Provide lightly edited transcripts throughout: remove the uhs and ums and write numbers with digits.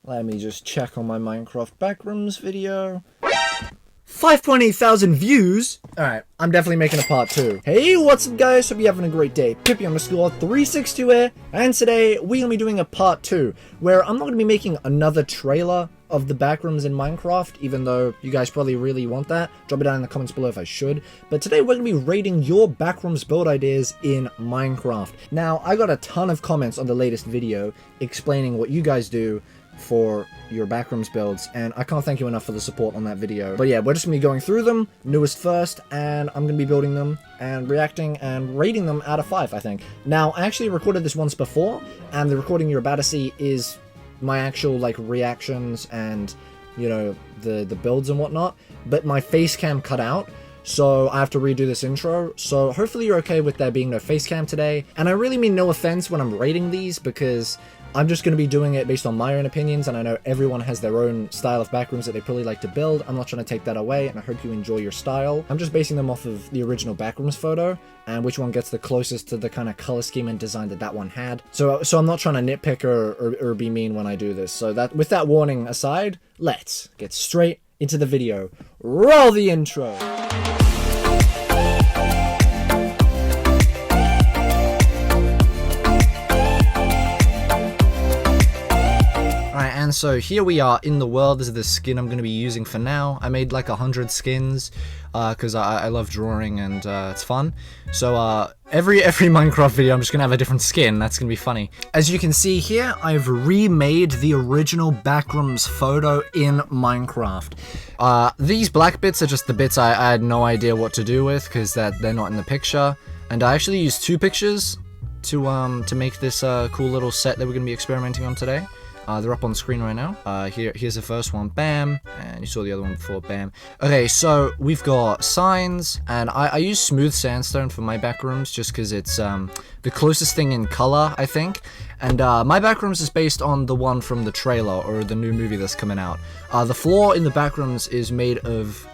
Let me just check on my Minecraft Backrooms video. 5.8 thousand views! Alright, I'm definitely making a part 2. Hey, what's up guys? Hope you're having a great day. Pippi_362 here, and today we're gonna be doing a part 2, where I'm not gonna be making another trailer of the Backrooms in Minecraft, even though you guys probably really want that. Drop it down in the comments below if I should. But today we're gonna be rating your Backrooms build ideas in Minecraft. Now, I got a ton of comments on the latest video explaining what you guys do for your Backrooms builds, and I can't thank you enough for the support on that video. But yeah, we're just gonna be going through them, newest first, and I'm gonna be building them and reacting and rating them out of 5, I think. Now, I actually recorded this once before, and the recording you're about to see is my actual, like, reactions and, you know, the builds and whatnot, but my face cam cut out, so I have to redo this intro. So hopefully you're okay with there being no face cam today, and I really mean no offense when I'm rating these, because I'm just going to be doing it based on my own opinions, and I know everyone has their own style of Backrooms that they probably like to build. I'm not trying to take that away, and I hope you enjoy your style. I'm just basing them off of the original Backrooms photo, and which one gets the closest to the kind of color scheme and design that one had. So I'm not trying to nitpick or be mean when I do this. So that, with that warning aside, let's get straight into the video. Roll the intro! And so here we are in the world. This is the skin I'm going to be using for now. I made like 100 skins because I love drawing and it's fun. So every Minecraft video I'm just going to have a different skin. That's going to be funny. As you can see here, I've remade the original Backrooms photo in Minecraft. These black bits are just the bits I had no idea what to do with because they're not in the picture. And I actually used 2 pictures to make this cool little set that we're going to be experimenting on today. They're up on the screen right now. Here's the first one, bam, and you saw the other one before, bam. Okay, so we've got signs, and I use smooth sandstone for my Backrooms just because it's the closest thing in color, I think. And my Backrooms is based on the one from the trailer, or the new movie that's coming out. The floor in the Backrooms is made of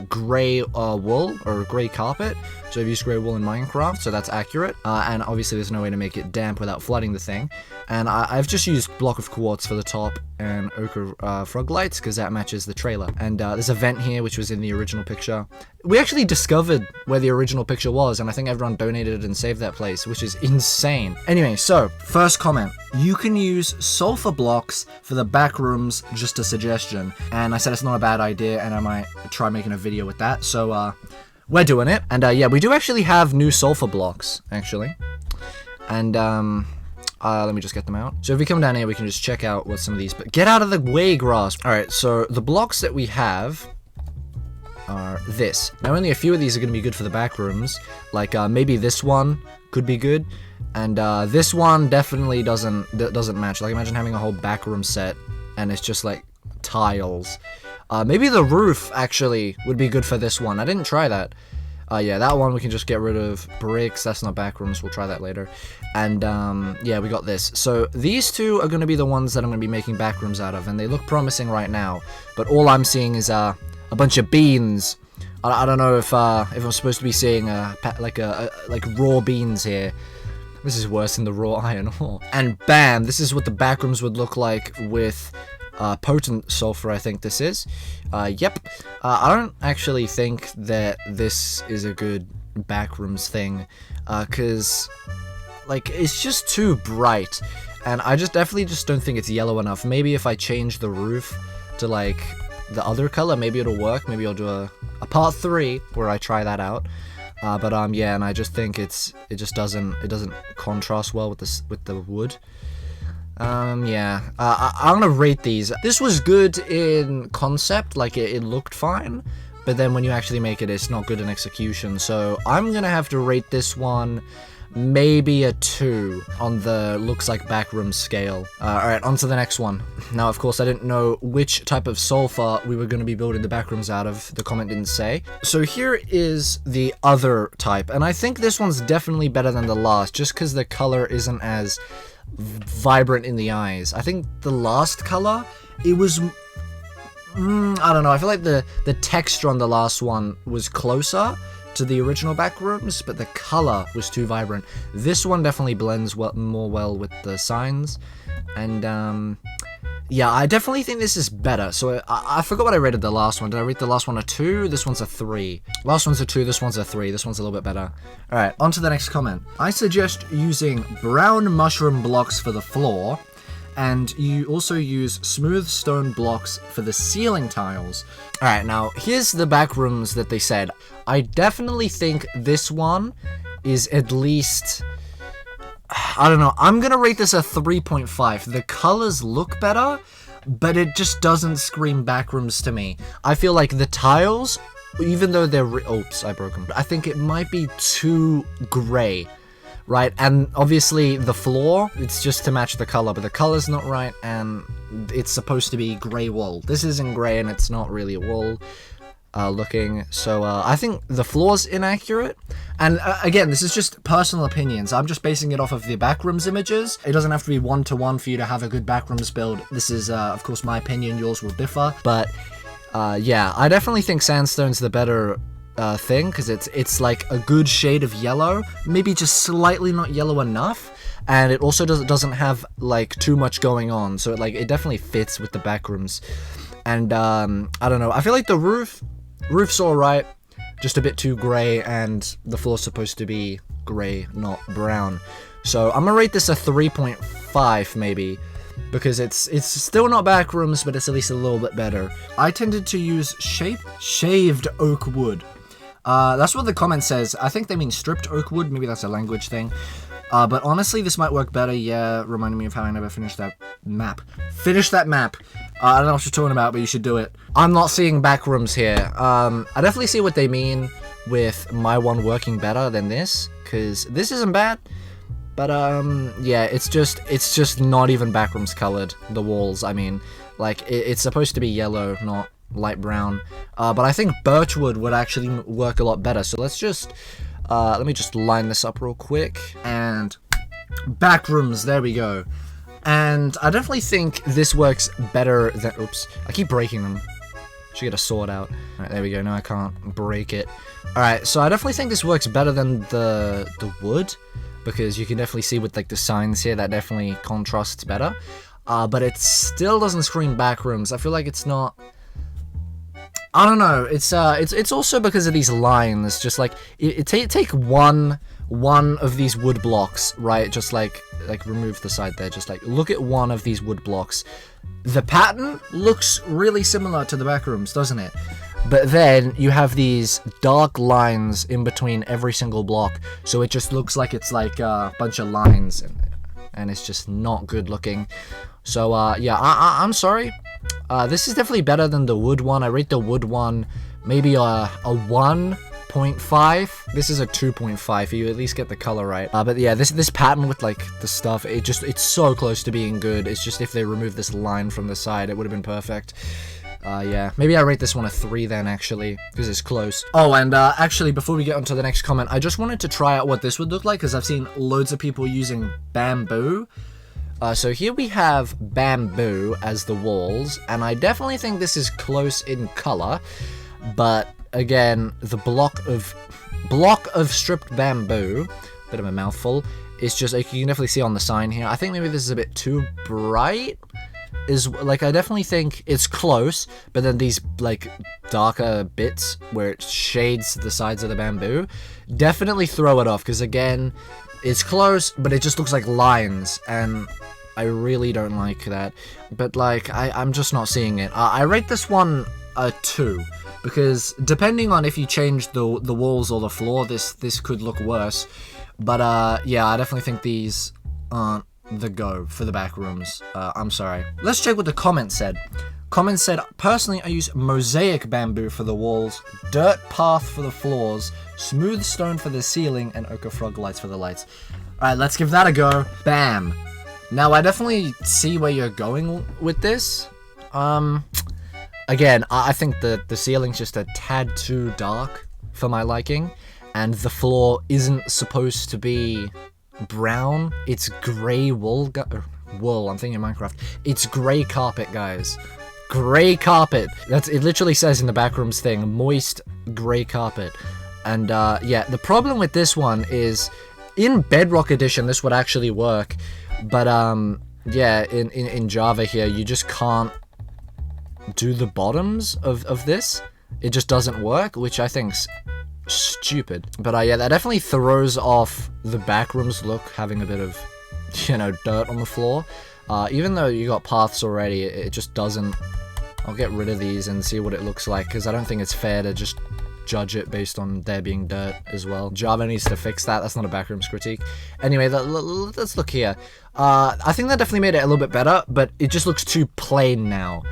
grey wool, or grey carpet. So I've used grey wool in Minecraft, so that's accurate. And obviously there's no way to make it damp without flooding the thing. And I've just used block of quartz for the top and ochre frog lights, because that matches the trailer. And there's a vent here, which was in the original picture. We actually discovered where the original picture was, and I think everyone donated and saved that place, which is insane. Anyway, so, first comment. You can use sulfur blocks for the Backrooms, just a suggestion. And I said it's not a bad idea, and I might try making a video with that, so, we're doing it. And, yeah, we do actually have new sulfur blocks, actually. And, let me just get them out. So if we come down here, we can just check out what some of these... But get out of the way, grass! Alright, so the blocks that we have are this. Now, only a few of these are going to be good for the Backrooms. Like, maybe this one could be good. And, this one definitely doesn't match. Like, imagine having a whole Backroom set, and it's just, like, tiles. Maybe the roof, actually, would be good for this one. I didn't try that. Yeah, that one we can just get rid of. Bricks, that's not Backrooms, we'll try that later. And, yeah, we got this. So, these two are going to be the ones that I'm going to be making Backrooms out of, and they look promising right now. But all I'm seeing is, a bunch of beans. I don't know if I'm supposed to be seeing, like raw beans here. This is worse than the raw iron ore. And bam, this is what the Backrooms would look like with... potent sulfur, I think this is. Yep. I don't actually think that this is a good Backrooms thing, because, like, it's just too bright, and I definitely don't think it's yellow enough. Maybe if I change the roof to, like, the other color, maybe it'll work. Maybe I'll do a part 3 where I try that out. But, yeah, and I just think it doesn't contrast well with the wood. Yeah, I'm gonna rate these. This was good in concept, like it looked fine, but then when you actually make it, it's not good in execution, so I'm gonna have to rate this one maybe a 2 on the looks like Backrooms scale. Alright, on to the next one. Now, of course, I didn't know which type of sulfur we were gonna be building the Backrooms out of. The comment didn't say. So here is the other type, and I think this one's definitely better than the last, just because the color isn't as vibrant in the eyes. I think the last color, it was... I don't know, I feel like the texture on the last one was closer to the original Backrooms, but the color was too vibrant. This one definitely blends more well with the signs, and Yeah, I definitely think this is better. So I forgot what I rated the last one. Did I rate the last one a 2? This one's a 3. Last one's a 2, this one's a 3. This one's a little bit better. Alright, on to the next comment. I suggest using brown mushroom blocks for the floor, and you also use smooth stone blocks for the ceiling tiles. Alright, now here's the back rooms that they said. I definitely think this one is at least... I don't know, I'm gonna rate this a 3.5. The colors look better, but it just doesn't scream backrooms to me. I feel like the tiles, even though they're... Oops, I broke them. I think it might be too gray, right? And obviously the floor, it's just to match the color, but the color's not right, and it's supposed to be gray wool. This isn't gray, and it's not really a wool. Looking, so I think the floor's inaccurate, and again, this is just personal opinions. I'm just basing it off of the backrooms images. It doesn't have to be one-to-one for you to have a good backrooms build. This is of course my opinion, yours will differ, but yeah, I definitely think Sandstone's the better thing, because it's like a good shade of yellow, maybe just slightly not yellow enough, and it also doesn't have like too much going on, so it definitely fits with the backrooms. And I don't know, I feel like the roof's alright, just a bit too grey, and the floor's supposed to be grey, not brown. So I'm gonna rate this a 3.5 maybe, because it's still not backrooms, but it's at least a little bit better. I tended to use shaved oak wood. That's what the comment says. I think they mean stripped oak wood, maybe that's a language thing. But honestly, this might work better. Yeah, reminding me of how I never finished that map. Finish that map. I don't know what you're talking about, but you should do it. I'm not seeing backrooms here. I definitely see what they mean with my one working better than this, because this isn't bad. But yeah, it's just not even backrooms colored. The walls, I mean, like it's supposed to be yellow, not light brown. But I think birch wood would actually work a lot better. So let's just. Let me just line this up real quick, and backrooms, there we go. And I definitely think this works better than, oops, I keep breaking them. Should get a sword out. Alright, there we go, now I can't break it. Alright, so I definitely think this works better than the wood, because you can definitely see with like the signs here, that definitely contrasts better. But it still doesn't scream backrooms. I feel like it's not... I don't know, it's also because of these lines, just like, take one of these wood blocks, right, just like remove the side there, just like, look at one of these wood blocks. The pattern looks really similar to the backrooms, doesn't it? But then you have these dark lines in between every single block, so it just looks like it's like a bunch of lines, and it's just not good looking. So, yeah, I'm sorry. This is definitely better than the wood one. I rate the wood one maybe a 1.5. This is a 2.5. You at least get the color right. But yeah, this pattern with like the stuff, it's so close to being good. It's just if they remove this line from the side, it would have been perfect. Yeah, maybe I rate this one a 3 then, actually, because it's close. Oh, and actually, before we get on to the next comment, I just wanted to try out what this would look like, because I've seen loads of people using bamboo. So here we have bamboo as the walls, and I definitely think this is close in color, but again, the block of stripped bamboo, bit of a mouthful, is just, like, you can definitely see on the sign here. I think maybe this is a bit too bright, I definitely think it's close, but then these, like, darker bits where it shades the sides of the bamboo, definitely throw it off, because again, it's close, but it just looks like lines, and I really don't like that. But, like, I'm just not seeing it. I rate this one a 2, because depending on if you change the walls or the floor, this could look worse. But, yeah, I definitely think these aren't the go for the back rooms. I'm sorry. Let's check what the comment said. Comment said, personally, I use mosaic bamboo for the walls, dirt path for the floors, smooth stone for the ceiling, and ochre frog lights for the lights. Alright, let's give that a go. Bam. Now, I definitely see where you're going with this. Again, I think the ceiling's just a tad too dark for my liking, and the floor isn't supposed to be brown. It's grey wool. Wool, I'm thinking Minecraft. It's grey carpet, guys. Grey carpet. It literally says in the backrooms thing, moist grey carpet. And yeah, the problem with this one is in Bedrock Edition this would actually work, but yeah, in Java here, you just can't do the bottoms of this. It just doesn't work, which I think's stupid. But yeah, that definitely throws off the Backrooms look, having a bit of, you know, dirt on the floor. Even though you got paths already, it just doesn't. I'll get rid of these and see what it looks like, because I don't think it's fair to just judge it based on there being dirt as well. Java needs to fix that. That's not a Backrooms critique. Anyway, let's look here. I think that definitely made it a little bit better, but it just looks too plain now,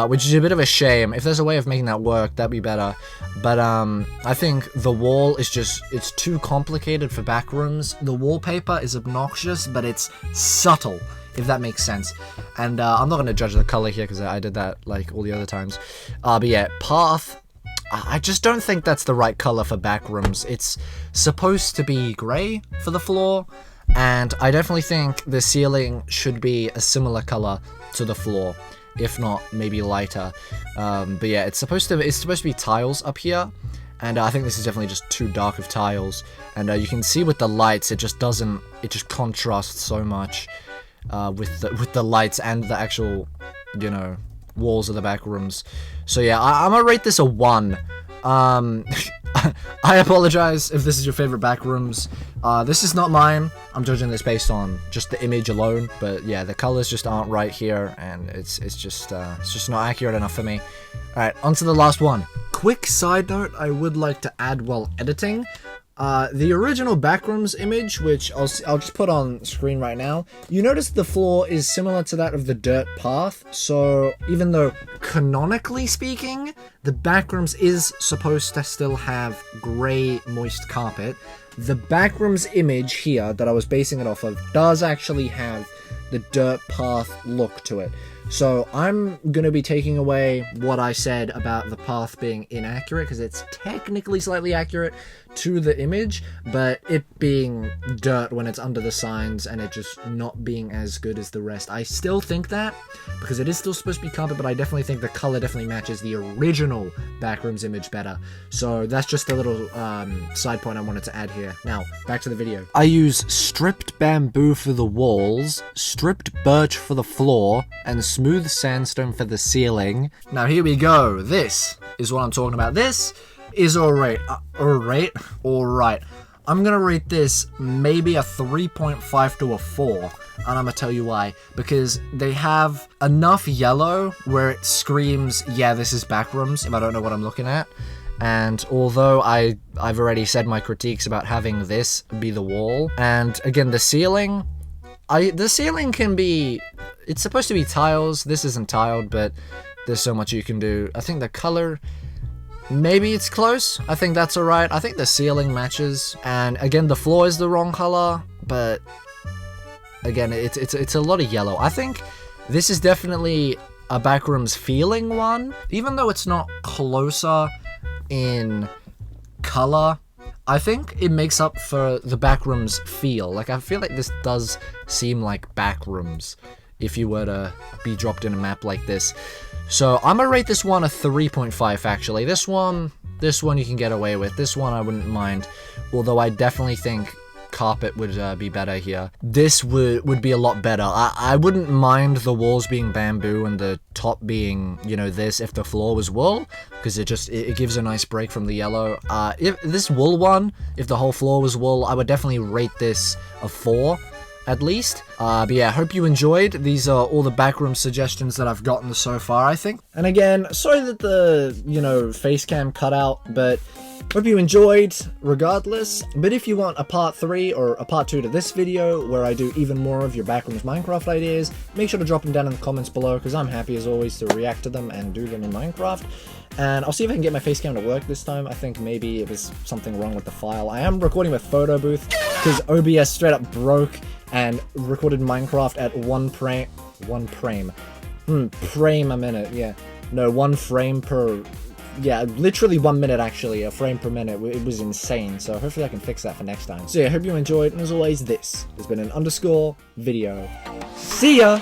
which is a bit of a shame. If there's a way of making that work, that'd be better. But I think the wall is just, it's too complicated for Backrooms. The wallpaper is obnoxious, but it's subtle, if that makes sense. And I'm not going to judge the color here, because I did that like all the other times. But yeah, path, I just don't think that's the right color for Backrooms. It's supposed to be gray for the floor, and I definitely think the ceiling should be a similar color to the floor, if not maybe lighter. But yeah, it's supposed to be tiles up here, and I think this is definitely just too dark of tiles. And you can see with the lights, it just contrasts so much with the lights and the actual, you know, walls of the Backrooms. So yeah, I'm gonna rate this a 1. I apologize if this is your favorite Backrooms. This is not mine. I'm judging this based on just the image alone. But yeah, the colors just aren't right here, and it's just not accurate enough for me. All right, on to the last one. Quick side note I would like to add while editing. The original Backrooms image, which I'll just put on screen right now, you notice the floor is similar to that of the dirt path. So even though canonically speaking, the Backrooms is supposed to still have gray moist carpet, the Backrooms image here that I was basing it off of does actually have the dirt path look to it. So I'm going to be taking away what I said about the path being inaccurate, because it's technically slightly accurate to the image, but it being dirt when it's under the signs and it just not being as good as the rest. I still think that, because it is still supposed to be carpet, but I definitely think the color definitely matches the original Backrooms image better. So that's just a little side point I wanted to add here. Now, back to the video. I use stripped bamboo for the walls, stripped birch for the floor, and smooth sandstone for the ceiling. Now here we go. This is what I'm talking about. This is alright. Alright. I'm gonna rate this maybe a 3.5 to a 4. And I'm gonna tell you why. Because they have enough yellow where it screams, yeah, this is Backrooms, if I don't know what I'm looking at. And although I've already said my critiques about having this be the wall, and again, the ceiling, the ceiling can be, it's supposed to be tiles. This isn't tiled, but there's so much you can do. I think the color, maybe it's close. I think that's alright. I think the ceiling matches. And again, the floor is the wrong color, but again, it's a lot of yellow. I think this is definitely a Backrooms feeling one. Even though it's not closer in color, I think it makes up for the Backrooms feel. Like, I feel like this does seem like Backrooms if you were to be dropped in a map like this. So I'm gonna rate this one a 3.5 actually. This one you can get away with. This one I wouldn't mind, although I definitely think carpet would be better here. This would be a lot better. I wouldn't mind the walls being bamboo and the top being, you know, this if the floor was wool, because it gives a nice break from the yellow. If this wool one, if the whole floor was wool, I would definitely rate this a 4 at least. But yeah, hope you enjoyed. These are all the Backrooms suggestions that I've gotten so far, I think. And again, sorry that the, you know, face cam cut out, but hope you enjoyed regardless. But if you want a part 3 or a part 2 to this video where I do even more of your Backrooms Minecraft ideas, make sure to drop them down in the comments below, because I'm happy as always to react to them and do them in Minecraft. And I'll see if I can get my face cam to work this time. I think maybe it was something wrong with the file. I am recording with Photo Booth because OBS straight up broke and recorded Minecraft at one frame a minute, yeah. No, 1 frame per, yeah, literally 1 minute actually, a frame per minute. It was insane, so hopefully I can fix that for next time. So yeah, hope you enjoyed, and as always, this has been an underscore video. See ya!